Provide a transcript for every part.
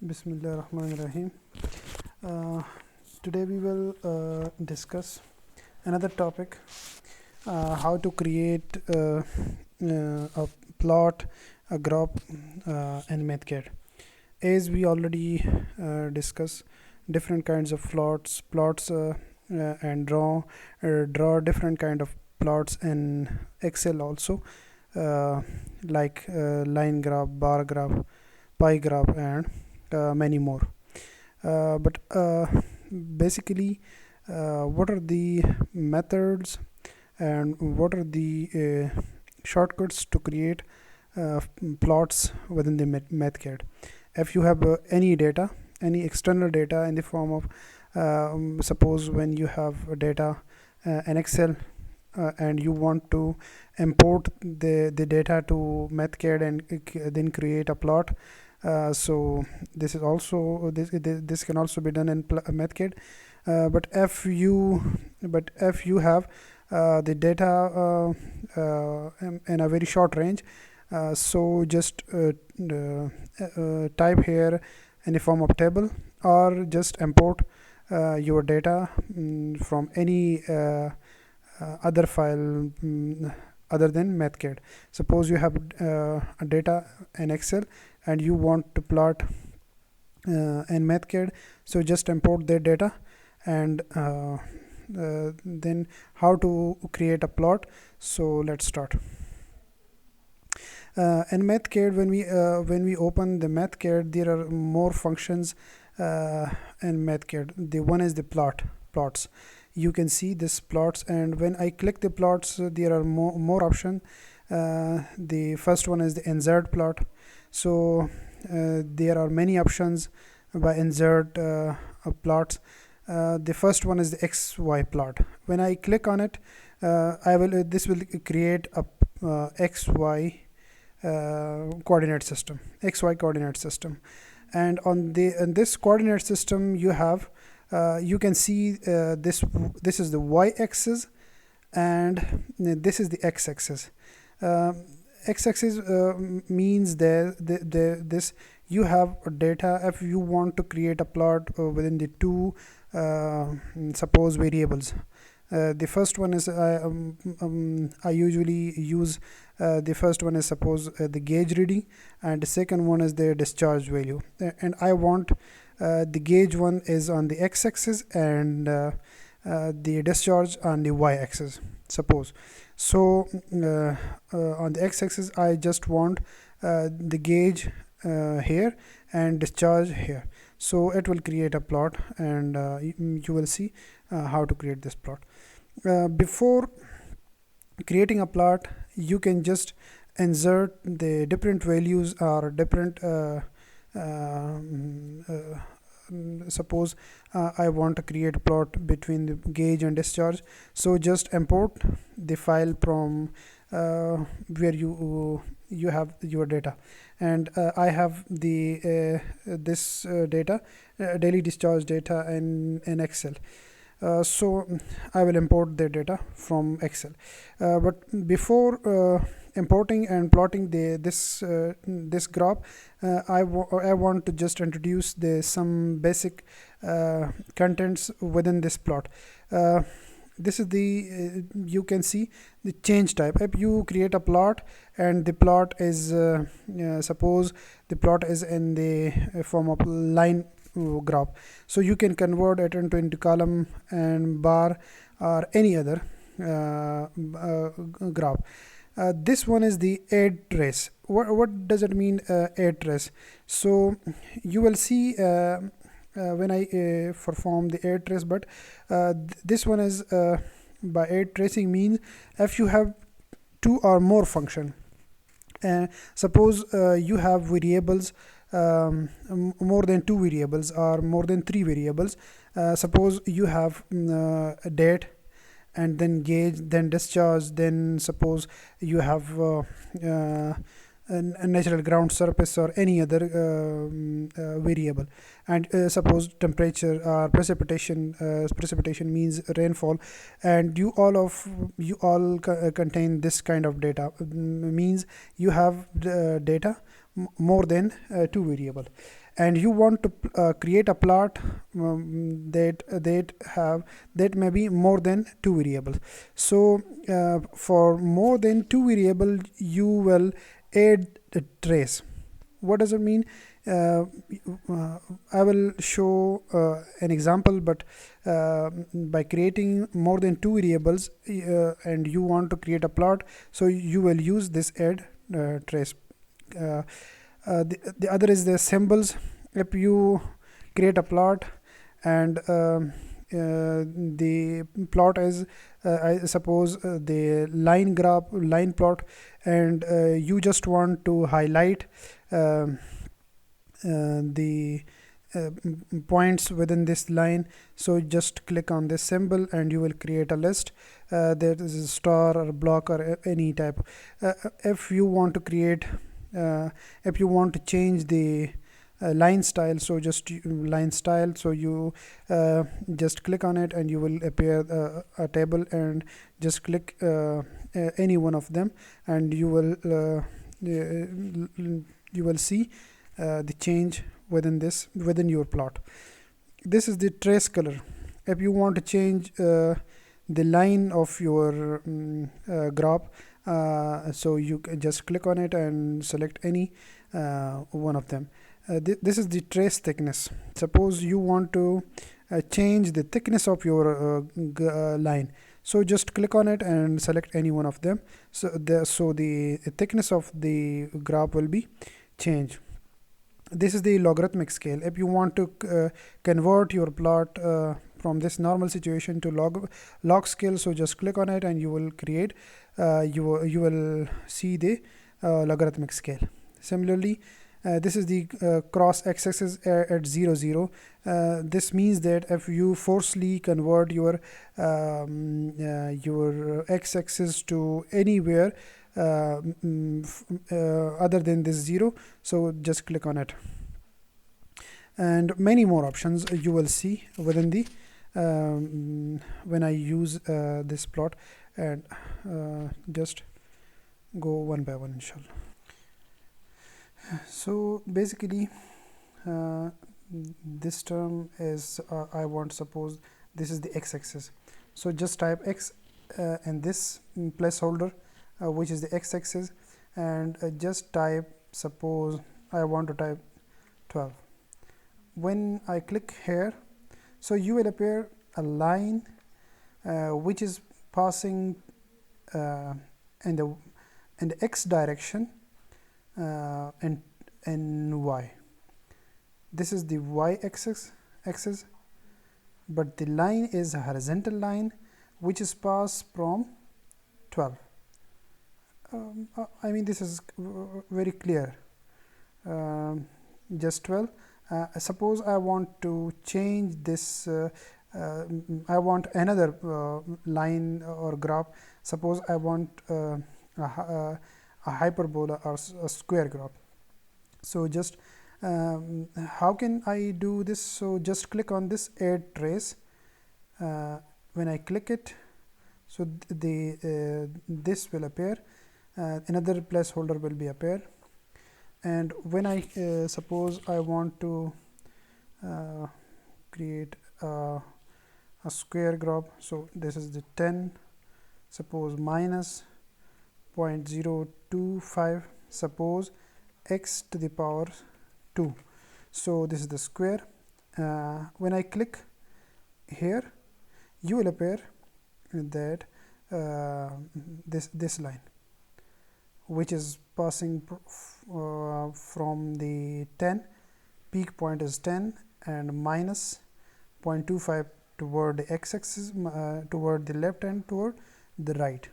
Bismillah Rahman Rahim. Uh, Today we will discuss another topic, how to create a plot, a graph, and Mathcad. As we already discussed different kinds of plots, and draw different kind of plots in Excel also, uh, like line graph, bar graph, pie graph, and many more. But basically, what are the methods and what are the shortcuts to create plots within the Mathcad? If you have any data, any external data in the form of, suppose when you have data in Excel, and you want to import the data to Mathcad and then create a plot. So this can also be done in Mathcad. But if you have the data in a very short range, so just type here in the form of table, or just import your data from any other file other than Mathcad. Suppose you have data in Excel and you want to plot in Mathcad, so just import their data. And then how to create a plot. So let's start. In Mathcad, when we open the Mathcad, there are more functions in Mathcad. The one is the plots. You can see this plots, and when I click the plots, there are more options. The first one is the insert plot. So there are many options by insert plots. The first one is the XY plot. When I click on it, this will create a XY coordinate system, XY coordinate system. And on this coordinate system, you can see this is the y-axis, and this is the x-axis. X-axis means this you have data. If you want to create a plot within the two suppose variables, the first one is I usually use the first one is suppose the gauge reading, and the second one is the discharge value. And I want the gauge one is on the x-axis, and the discharge on the y-axis, suppose. So on the x-axis, I just want the gauge here and discharge here. So it will create a plot, and you will see how to create this plot. Before creating a plot, you can just insert the different values or different suppose I want to create a plot between the gauge and discharge. So just import the file from where you have your data, and I have the this data, daily discharge data in Excel. So I will import the data from Excel. But before importing and plotting this graph, I want to just introduce some basic contents within this plot. This is the you can see the change type. If you create a plot and the plot is suppose the plot is in the form of line graph, so you can convert it into column and bar or any other graph. This one is the add trace. What does it mean, add trace? So you will see when I perform the add trace, but this one is by add tracing means if you have two or more function. Suppose you have variables, more than two variables or more than three variables. Suppose you have a date, and then gauge, then discharge, then suppose you have a natural ground surface or any other variable, and suppose temperature or precipitation. Precipitation means rainfall, and you all contain this kind of data. Means you have data more than two variable. and you want to create a plot that may be more than two variables. So for more than two variable you will add a trace. What does it mean? uh, I will show an example, but by creating more than two variables and you want to create a plot, so you will use this add trace. The other is the symbols. If you create a plot and the plot is I suppose the line plot, and you just want to highlight um the points within this line, so just click on this symbol and you will create a list. There is a star or block or any type. If you want to create if you want to change the line style, so just line style, so you just click on it and you will appear a table, and just click any one of them and you will see the change within your plot. This is the trace color. If you want to change the line of your graph, so you can just click on it and select any one of them. This is the trace thickness. Suppose you want to change the thickness of your line, so just click on it and select any one of them, so the thickness of the graph will be changed. This is the logarithmic scale. If you want to convert your plot from this normal situation to log scale, so just click on it and you will create you will see the logarithmic scale. Similarly, this is the cross x-axis at 0 0. This means that if you forcefully convert your x-axis to anywhere other than this 0, so just click on it, and many more options you will see within the when I use this plot, and just go one by one, inshallah. So basically this term is I want, suppose this is the x-axis, so just type x and this placeholder which is the x-axis, and just type, suppose I want to type 12. When I click here, so you will appear a line which is passing in the x direction and y. This is the y-axis, but the line is a horizontal line which is passed from 12. I mean, this is very clear. Just 12. Suppose I want to change this. I want another line or graph. Suppose I want a hyperbola or a square graph. So just how can I do this? So just click on this add trace. When I click it, so this will appear. Another placeholder will be appear, and when I suppose I want to create a square graph, so this is the 10, suppose minus 0.025, suppose x to the power 2, so this is the square. When I click here, you will appear that this line, which is passing from the 10, peak point is 10, and minus 0.25 toward the x-axis, toward the left and toward the right.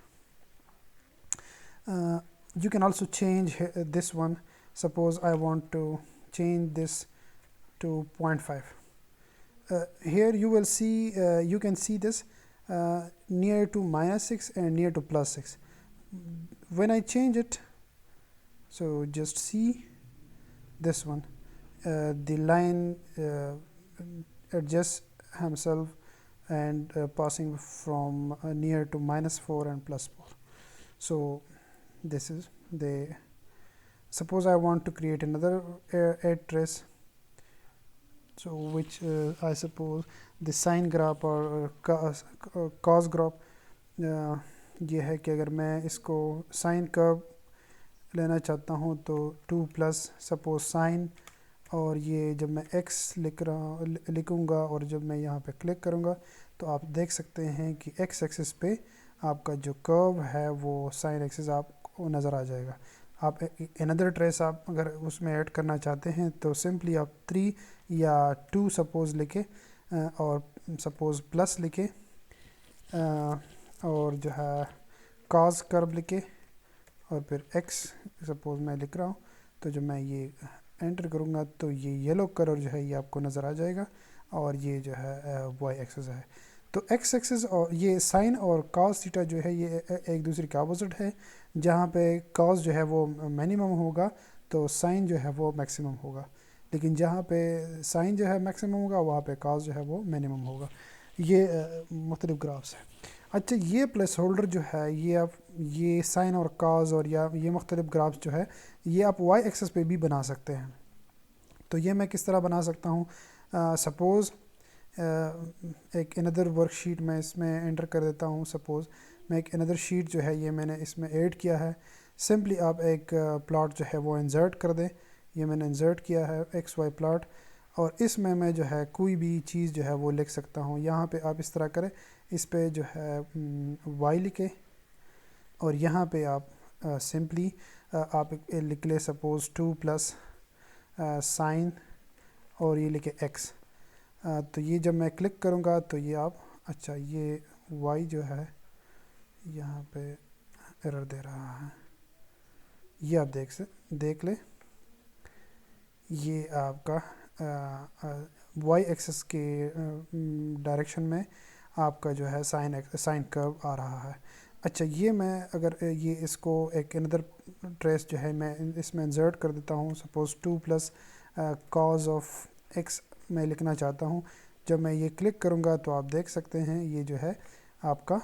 You can also change this one. Suppose I want to change this to 0.5. Here you will see, you can see this near to -6 and near to +6. When I change it, so just see this one, the line adjusts himself and passing from near to -4 and +4. So this is the, suppose I want to create another add trace. so which I suppose the sine graph or cos graph. یہ ہے کہ اگر میں اس کو sign کرو لینا چاہتا ہوں تو 2 پلس سپوز سائن، اور یہ جب میں ایکس لکھوں گا اور جب میں یہاں پہ کلک کروں گا تو آپ دیکھ سکتے ہیں کہ ایکس ایکسس پہ آپ کا جو کرو ہے وہ سائن ایکسس آپ کو نظر آ جائے گا. آپ اندر ٹریس آپ اگر اس میں ایڈ کرنا چاہتے ہیں تو سمپلی آپ 3 یا 2 سپوز لکھیں اور سپوز پلس لکھیں اور جو ہے کاز کرو لکھے اور پھر ایکس سپوز میں لکھ رہا ہوں، تو جب میں یہ انٹر کروں گا تو یہ یلو کلر جو ہے یہ آپ کو نظر آ جائے گا اور یہ جو ہے وائی ایکسس ہے. تو ایکس ایکسس اور یہ سائن اور کاز تھیٹا جو ہے یہ ایک دوسرے کے اپوزٹ ہے. جہاں پہ کاز جو ہے وہ منیمم ہوگا تو سائن جو ہے وہ میکسیمم ہوگا، لیکن جہاں پہ سائن جو ہے میکسیمم ہوگا وہاں پہ کاز جو ہے وہ منیمم ہوگا. یہ مختلف گرافس ہیں. اچھا یہ پلیس ہولڈر جو ہے یہ آپ یہ سائن اور کاز اور یا یہ مختلف گرافس جو ہے یہ آپ وائی ایکسس پہ بھی بنا سکتے ہیں. تو یہ میں کس طرح بنا سکتا ہوں؟ سپوز ایک اندر ورک شیٹ میں اس میں انٹر کر دیتا ہوں. سپوز میں ایک اندر شیٹ جو ہے یہ میں نے اس میں ایڈ کیا ہے. سمپلی آپ ایک پلاٹ جو ہے وہ انسرٹ کر دیں. یہ میں نے انسرٹ کیا ہے ایکس وائی پلاٹ، اور اس میں جو ہے کوئی بھی چیز جو ہے وہ لکھ سکتا ہوں. یہاں پہ آپ اس طرح کریں، اس پہ جو ہے وائی لکھیں اور یہاں پہ آپ سمپلی آپ لکھ لیں سپوز 2 پلس سائن اور یہ لکھے ایکس. تو یہ جب میں کلک کروں گا تو یہ آپ اچھا یہ وائی جو ہے یہاں پہ ایرر دے رہا ہے، یہ آپ دیکھ لیں. یہ آپ کا وائی ایکسس کے ڈائریکشن میں آپ کا جو ہے سائن کرو آ رہا ہے. اچھا یہ میں اگر یہ اس کو ایک اندر ٹریس جو ہے میں اس میں انسرٹ کر دیتا ہوں. Suppose 2 plus cause of x میں لکھنا چاہتا ہوں. جب میں یہ کلک کروں گا تو آپ دیکھ سکتے ہیں یہ جو ہے آپ کا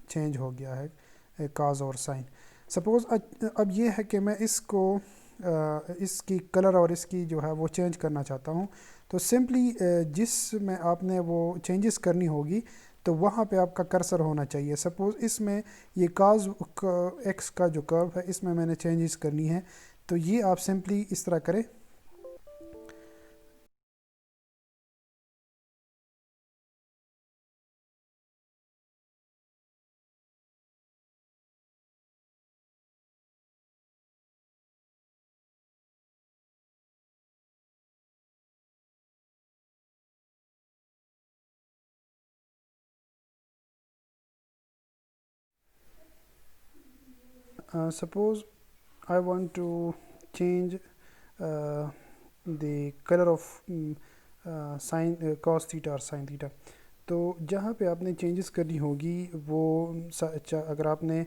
چینج ہو گیا ہے کاز اور سائن. سپوز اب یہ ہے کہ میں اس کو اس کی کلر اور اس کی جو ہے وہ چینج کرنا چاہتا ہوں. تو سمپلی جس میں آپ نے وہ چینجز کرنی ہوگی تو وہاں پہ آپ کا کرسر ہونا چاہیے. سپوز اس میں یہ کاز ایکس کا جو کرو ہے اس میں نے چینجز کرنی ہے، تو یہ آپ سمپلی اس طرح کریں. Suppose I want to change the color of sin cos theta or sin theta. تو جہاں پہ آپ نے چینجز کرنی ہوگی وہ اگر آپ نے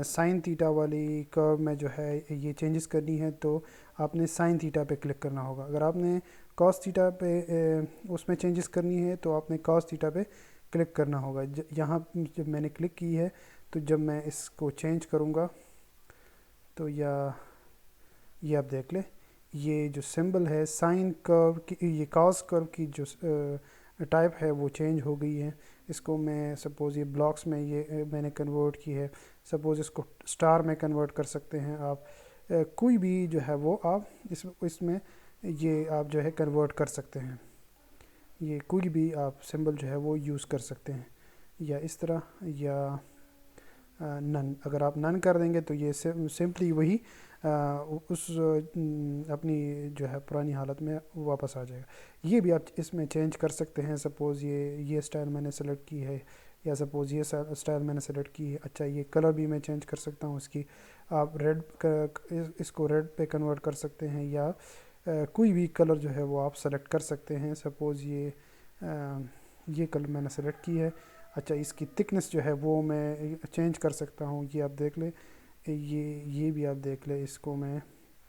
سائن تھیٹا والی کرو میں جو ہے یہ چینجز کرنی ہے تو آپ نے سائن تھیٹا پہ کلک کرنا ہوگا. اگر آپ نے کاس تھیٹا پہ اس میں چینجز کرنی ہے تو آپ نے کاس تھیٹا پہ کلک کرنا ہوگا. یہاں جب میں نے کلک کی ہے تو جب میں اس کو چینج کروں گا تو یہ آپ دیکھ لیں یہ جو سمبل ہے سائن کرو کی، یہ کاز کرو کی جو ٹائپ ہے وہ چینج ہو گئی ہے. اس کو میں سپوز یہ بلاکس میں یہ میں نے کنورٹ کی ہے. سپوز اس کو سٹار میں کنورٹ کر سکتے ہیں آپ. کوئی بھی جو ہے وہ آپ اس میں یہ آپ جو ہے کنورٹ کر سکتے ہیں. یہ کوئی بھی آپ سمبل جو ہے وہ یوز کر سکتے ہیں، یا اس طرح یا نن. اگر آپ نن کر دیں گے تو یہ سمپلی وہی اس اپنی جو ہے پرانی حالت میں واپس آ جائے گا. یہ بھی آپ اس میں چینج کر سکتے ہیں. سپوز یہ اسٹائل میں نے سلیکٹ کی ہے، یا سپوز یہ اسٹائل میں نے سلیکٹ کی ہے. اچھا یہ کلر بھی میں چینج کر سکتا ہوں اس کی. آپ ریڈ اس کو ریڈ پہ کنورٹ کر سکتے ہیں، یا کوئی بھی کلر جو ہے وہ آپ سلیکٹ کر سکتے ہیں. سپوز یہ کلر میں نے سلیکٹ کی ہے. اچھا اس کی تھکنس جو ہے وہ میں چینج کر سکتا ہوں. یہ آپ دیکھ لیں، یہ بھی آپ دیکھ لیں. اس کو میں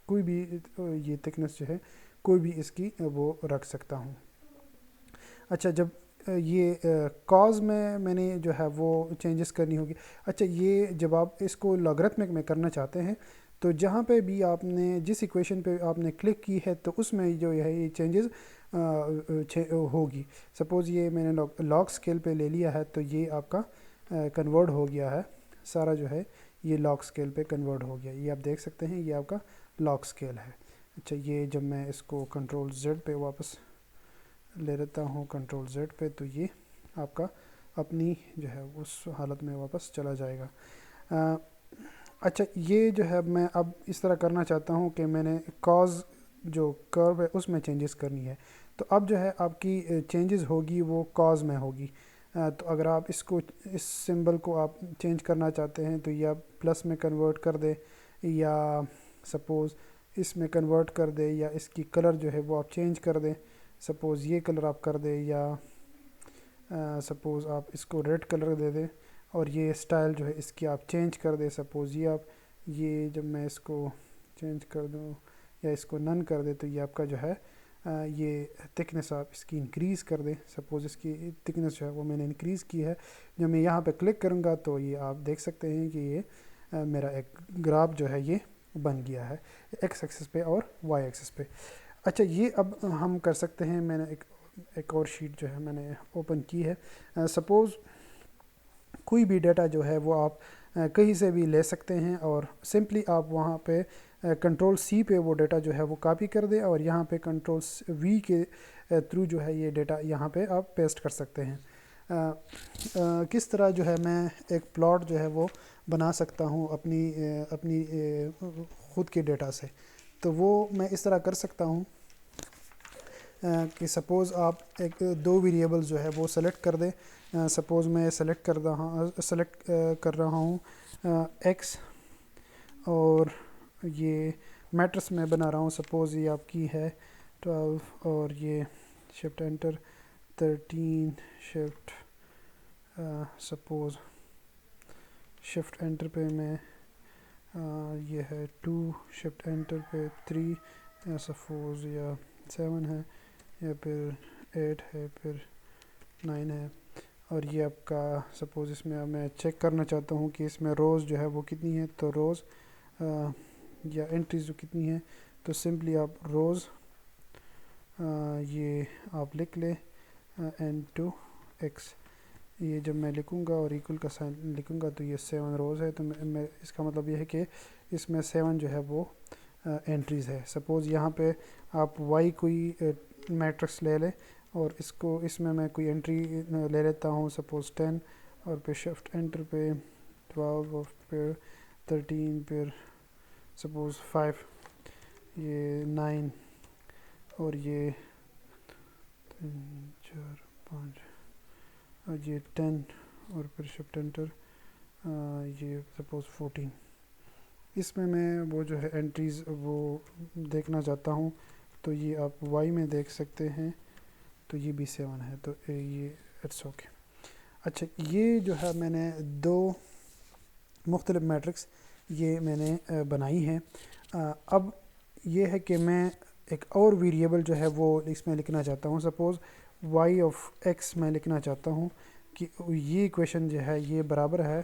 کوئی بھی یہ تھکنس جو ہے کوئی بھی اس کی وہ رکھ سکتا ہوں. اچھا جب یہ کاز میں نے جو ہے وہ چینجز کرنی ہوگی. اچھا یہ جب آپ اس کو لاگرتھمک میں کرنا چاہتے ہیں تو جہاں پہ بھی آپ نے جس ایکویشن پہ آپ نے کلک کی ہے تو اس میں جو ہے یہ چینجز ہوگی. سپوز یہ میں نے لاگ اسکیل پہ لے لیا ہے تو یہ آپ کا کنورٹ ہو گیا ہے سارا جو ہے یہ لاگ اسکیل پہ کنورٹ ہو گیا. یہ آپ دیکھ سکتے ہیں یہ آپ کا لاگ اسکیل ہے. اچھا یہ جب میں اس کو کنٹرول زیڈ پہ واپس لے لیتا ہوں کنٹرول زیڈ پہ تو یہ آپ کا اپنی جو ہے اس حالت میں واپس چلا جائے گا. اچھا یہ جو ہے میں اب اس طرح کرنا چاہتا ہوں کہ میں نے کاز جو کرو ہے اس میں چینجز کرنی ہے. تو اب جو ہے آپ کی چینجز ہوگی وہ کاز میں ہوگی. تو اگر آپ اس سمبل کو آپ چینج کرنا چاہتے ہیں تو یہ آپ پلس میں کنورٹ کر دیں یا سپوز اس میں کنورٹ کر دیں یا اس کی کلر جو ہے وہ آپ چینج کر دیں. سپوز یہ کلر آپ کر دیں یا سپوز آپ اس کو ریڈ کلر دے دیں اور یہ اسٹائل جو ہے اس کی آپ چینج کر دیں. سپوز یہ جب میں اس کو چینج کر دوں یا اس کو نن کر دیں تو یہ آپ کا جو ہے یہ تھکنیس آپ اس کی انکریز کر دیں. سپوز اس کی تھکنیس جو ہے وہ میں نے انکریز کی ہے. جب میں یہاں پہ کلک کروں گا تو یہ آپ دیکھ سکتے ہیں کہ یہ میرا ایک گراف جو ہے یہ بن گیا ہے ایکس ایکسس پہ اور وائی ایکسس پہ. اچھا یہ اب ہم کر سکتے ہیں. میں نے ایک اور شیٹ جو ہے میں نے اوپن کی ہے. سپوز کوئی بھی ڈیٹا جو ہے وہ آپ کہیں سے بھی لے سکتے ہیں اور سمپلی آپ وہاں پہ کنٹرول سی پہ وہ ڈیٹا جو ہے وہ کاپی کر دیں اور یہاں پہ کنٹرول وی کے تھرو جو ہے یہ ڈیٹا یہاں پہ آپ پیسٹ کر سکتے ہیں. کس طرح جو ہے میں ایک پلاٹ جو ہے وہ بنا سکتا ہوں اپنی خود کے ڈیٹا سے. تو وہ میں اس طرح کر سکتا ہوں کہ سپوز آپ ایک دو ویریبلز جو ہے وہ سلیکٹ کر دیں. سپوز میں سلیکٹ کر رہا ہوں ایکس اور یہ میٹرس میں بنا رہا ہوں. سپوز یہ آپ کی ہے 12 اور یہ shift enter 13 shift suppose shift enter پہ میں یہ ہے 2 شفٹ انٹر پہ 3 سپوز یا 7 ہے یا پھر 8 ہے پھر 9 ہے. اور یہ آپ کا سپوز اس میں میں چیک کرنا چاہتا ہوں کہ اس میں روز جو ہے وہ کتنی ہے. تو روز یا انٹریز جو کتنی ہے تو سمپلی آپ روز یہ آپ لکھ لیں n2 x. یہ جب میں لکھوں گا اور ایکول کا سائن لکھوں گا تو یہ 7 روز ہے. تو میں اس کا مطلب یہ ہے کہ اس میں 7 جو ہے وہ انٹریز ہے. سپوز یہاں پہ آپ y کوئی میٹرکس لے لیں اور اس میں کوئی انٹری لے لیتا ہوں سپوز 10 اور پھر شفٹ انٹر پہ 12 اور پھر 13 پھر سپوز 5 یہ 9 اور یہ 3 4 5 اور یہ 10 اور پھر شفٹ انٹر یہ سپوز 14. اس میں وہ جو ہے انٹریز وہ دیکھنا چاہتا ہوں تو یہ آپ وائی میں دیکھ سکتے ہیں تو یہ بھی 7 ہے. تو یہ اٹس اوکے. اچھا یہ جو ہے میں نے دو مختلف میٹرکس یہ میں نے بنائی ہیں. اب یہ ہے کہ میں ایک اور ویریبل جو ہے وہ اس میں لکھنا چاہتا ہوں. سپوز وائی آف ایکس میں لکھنا چاہتا ہوں کہ یہ ایکویشن جو ہے یہ برابر ہے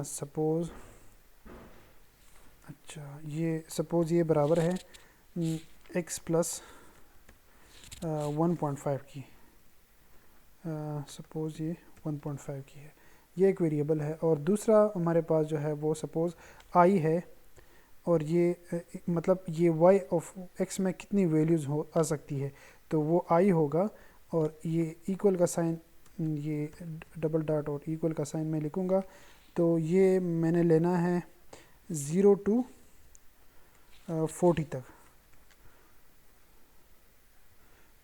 سپوز سپوز یہ برابر ہے ایکس پلس 1.5 کی. سپوز یہ 1.5 کی ہے. یہ ایک ویریبل ہے. اور دوسرا ہمارے پاس جو ہے وہ سپوز آئی ہے اور یہ مطلب یہ وائی آف ایکس میں کتنی ویلیوز آ سکتی ہے تو وہ آئی ہوگا. اور یہ ایکول کا سائن یہ ڈبل ڈاٹ اور ایکول کا سائن میں لکھوں گا. تو یہ میں نے لینا ہے 0 to 40 تک.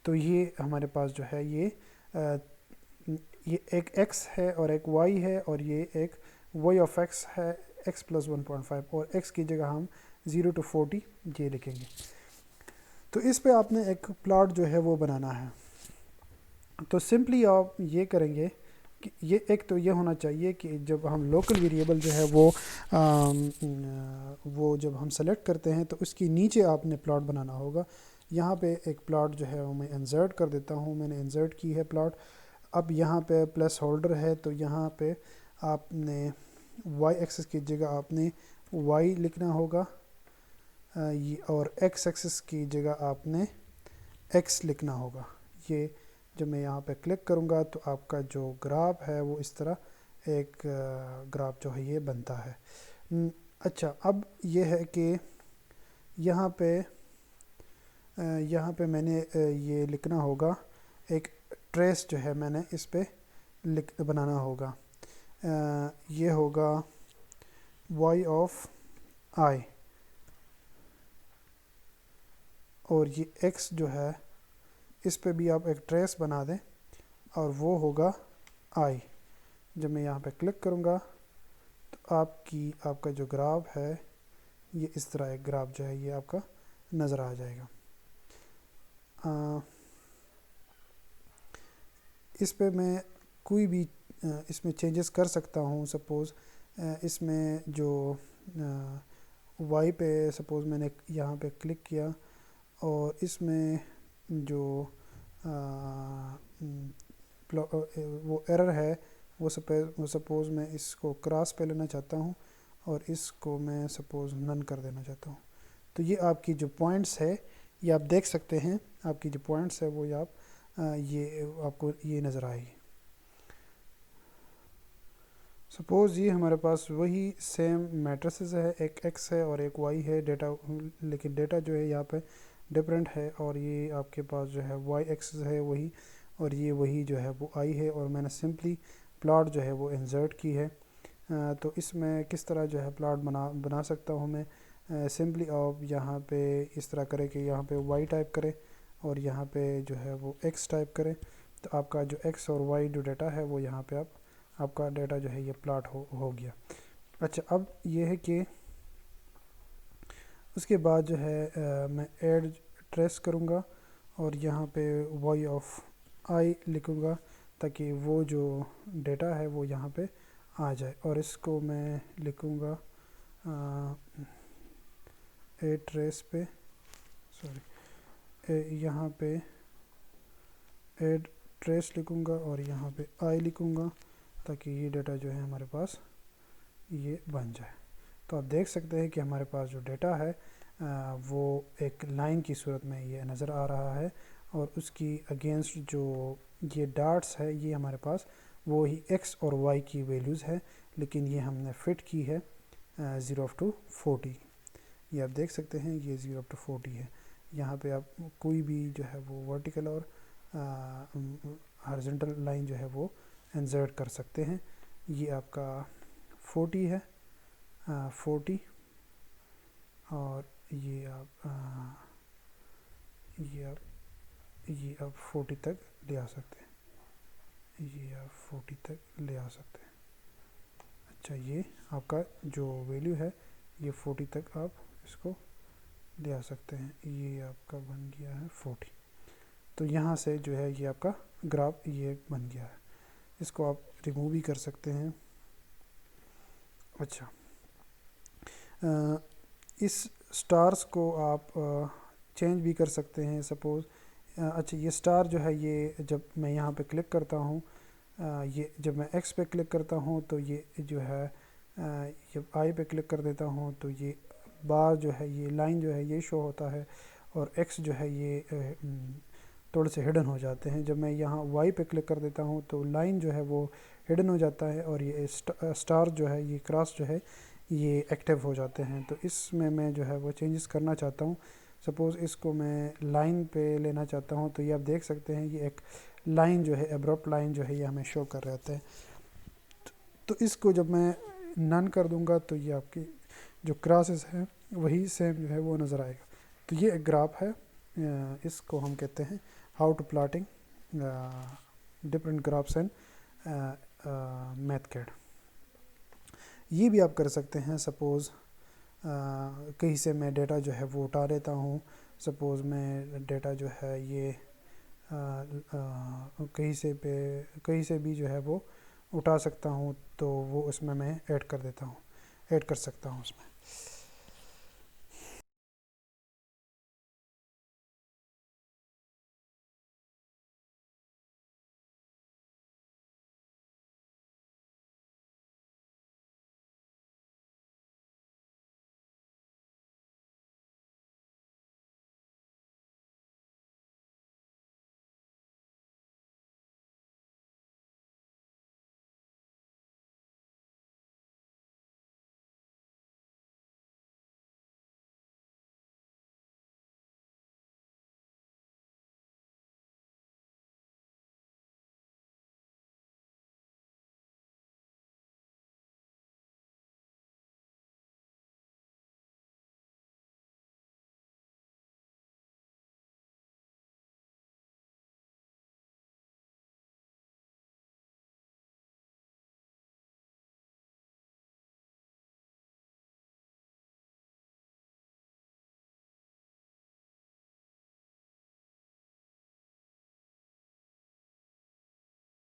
تو یہ ہمارے پاس جو ہے یہ ایک ایکس ہے اور ایک وائی ہے اور یہ ایک وائی آف ایکس ہے ایکس پلس 1.5 اور ایکس کی جگہ ہم 0 to 40 یہ لکھیں گے. تو اس پہ آپ نے ایک پلاٹ جو ہے وہ بنانا ہے. تو سمپلی آپ یہ کریں گے کہ یہ ایک تو یہ ہونا چاہیے کہ جب ہم لوکل ویریبل جو ہے وہ جب ہم سلیکٹ کرتے ہیں تو اس کی نیچے آپ نے پلاٹ بنانا ہوگا. یہاں پہ ایک پلاٹ جو ہے وہ میں انسرٹ کر دیتا ہوں. میں نے انسرٹ کی ہے پلاٹ. اب یہاں پہ پلس ہولڈر ہے تو یہاں پہ آپ نے وائی ایکسس کی جگہ آپ نے وائی لکھنا ہوگا اور ایکس ایکسس کی جگہ آپ نے ایکس لکھنا ہوگا. یہ جب میں یہاں پہ کلک کروں گا تو آپ کا جو گراف ہے وہ اس طرح ایک گراف جو ہے یہ بنتا ہے. اچھا، اب یہ ہے کہ یہاں پہ میں نے یہ لکھنا ہوگا، ایک ٹریس جو ہے میں نے اس پہ بنانا ہوگا. یہ ہوگا وائی آف آئی، اور یہ ایکس جو ہے اس پہ بھی آپ ایک ٹریس بنا دیں اور وہ ہوگا آئی. جب میں یہاں پہ کلک کروں گا تو آپ کا جو گراف ہے یہ اس طرح ایک گراف جو ہے یہ آپ کا نظر آ جائے گا. اس پہ میں کوئی بھی اس میں چینجز کر سکتا ہوں. سپوز اس میں جو وائی پہ سپوز میں نے یہاں پہ کلک کیا اور اس میں جو وہ ایرر ہے وہ سپوز میں اس کو کراس پہ لینا چاہتا ہوں اور اس کو میں سپوز نن کر دینا چاہتا ہوں. تو یہ آپ کی جو پوائنٹس ہے یہ آپ دیکھ سکتے ہیں، آپ کی جو پوائنٹس ہے وہ آپ کو یہ نظر آئے گی. سپوز یہ ہمارے پاس وہی سیم میٹریسز ہے، ایک ایکس ہے اور ایک وائی ہے ڈیٹا، لیکن ڈیٹا جو ہے یہاں پہ ڈفرینٹ ہے، اور یہ آپ کے پاس جو ہے وائی ایکسز ہے وہی، اور یہ وہی جو ہے وہ آئی ہے، اور میں نے سمپلی پلاٹ جو ہے وہ انسرٹ کی ہے. تو اس میں کس طرح جو ہے پلاٹ بنا سکتا ہوں میں. سمپلی آپ یہاں پہ اس طرح کریں کہ یہاں پہ وائی ٹائپ کریں اور یہاں پہ جو ہے وہ ایکس ٹائپ کریں، تو آپ کا جو ایکس اور وائی جو ڈیٹا ہے وہ یہاں پہ آپ کا ڈیٹا جو ہے یہ پلاٹ ہو گیا. اچھا، اب یہ ہے کہ اس کے بعد جو ہے میں ایڈ ٹریس کروں گا اور یہاں پہ وائی آف آئی لکھوں گا تاکہ وہ جو ڈیٹا ہے وہ یہاں پہ آ جائے، اور اس کو میں لکھوں گا ایڈ ٹریس پہ یہاں پہ ایڈ ٹریس لکھوں گا اور یہاں پہ آئی لکھوں گا تاکہ یہ ڈیٹا جو ہے ہمارے پاس یہ بن جائے. تو آپ دیکھ سکتے ہیں کہ ہمارے پاس جو ڈیٹا ہے وہ ایک لائن کی صورت میں یہ نظر آ رہا ہے، اور اس کی اگینسٹ جو یہ ڈاٹس ہے یہ ہمارے پاس وہی ایکس اور وائی کی ویلیوز ہے، لیکن یہ ہم نے فٹ کی ہے 0 up to 40. یہ آپ دیکھ سکتے ہیں یہ 0 up to 40 ہے. یہاں پہ آپ کوئی بھی جو ہے وہ ورٹیکل اور ہارزنٹل لائن جو ہے وہ انسرٹ کر سکتے ہیں. یہ آپ کا 40 ہے، 40، اور یہ آپ 40 تک لے آ سکتے ہیں. یہ آپ 40 تک لے آ سکتے ہیں. اچھا، یہ آپ کا جو ویلیو ہے یہ 40 تک آپ اس کو لے آ سکتے ہیں. یہ آپ کا بن گیا ہے 40. تو یہاں سے جو ہے یہ آپ کا گراف یہ بن گیا ہے. اس کو آپ ریموو بھی کر سکتے ہیں. اچھا، اس سٹارز کو آپ چینج بھی کر سکتے ہیں. سپوز اچھا، یہ سٹار جو ہے یہ جب میں یہاں پہ کلک کرتا ہوں، یہ جب میں ایکس پہ کلک کرتا ہوں تو یہ جو ہے جب آئی پہ کلک کر دیتا ہوں تو یہ بار جو ہے یہ لائن جو ہے یہ شو ہوتا ہے، اور ایکس جو ہے یہ تھوڑے سے ہڈن ہو جاتے ہیں. جب میں یہاں وائی پہ کلک کر دیتا ہوں تو لائن جو ہے وہ ہڈن ہو جاتا ہے، اور یہ سٹار جو ہے یہ کراس جو ہے یہ ایکٹیو ہو جاتے ہیں. تو اس میں جو ہے وہ چینجز کرنا چاہتا ہوں. سپوز اس کو میں لائن پہ لینا چاہتا ہوں تو یہ آپ دیکھ سکتے ہیں یہ ایک لائن جو ہے ایبرپٹ لائن جو ہے یہ ہمیں شو کر رہتا ہے. تو اس کو جب میں نن کر دوں گا تو یہ آپ کی جو کراسز ہیں وہی سیم جو ہے وہ نظر آئے گا. تو یہ ایک گراف ہے، اس کو ہم کہتے ہیں how to plotting different graphs in Mathcad. یہ بھی آپ کر سکتے ہیں. سپوز کہیں سے میں ڈیٹا جو ہے وہ اٹھا لیتا ہوں. سپوز میں ڈیٹا جو ہے یہ کہیں سے بھی جو ہے وہ اٹھا سکتا ہوں، تو وہ اس میں ایڈ کر سکتا ہوں اس میں.